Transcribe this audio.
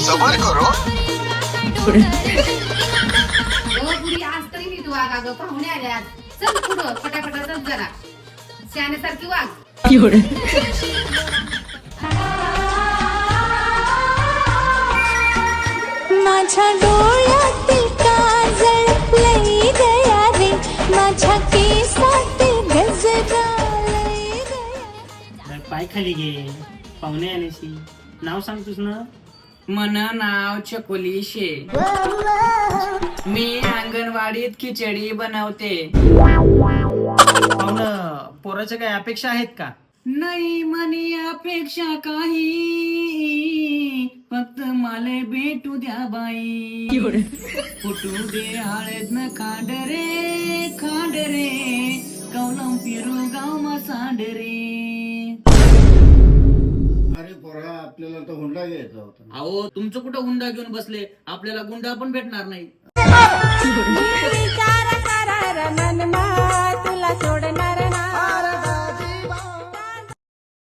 सबर करो. पुरी आज तरी नीट वाग अगं, पाहुणे आले आज. चल पुढं पटापटा चल जरा, शहाण्यासारखी वाग. माझ्या डोळ्यातील काजळ लई गया रे, माझ्या केसातील गजरा लई गया. पाय खाली घे, पाहुणे आल्याशी. नाव सांगतोस ना? मन नाव चकोली शे. मी अंगणवाडीत खिचडी बनवते. पाहुणं पोराच्या काही अपेक्षा आहेत का? नाही मनी अपेक्षा काही, फक्त मला भेटू द्या बाई. फुटू दे हळद न खांडरे खांडरे, कौलम पिरू गाव मा सांडरे. अरे पोरा, आपल्याला तर हुंडा घ्यायचा होता. अहो तुमचं कुठं हुंडा घेऊन बसले, आपल्याला गुंडा पण भेटणार नाही. मी काय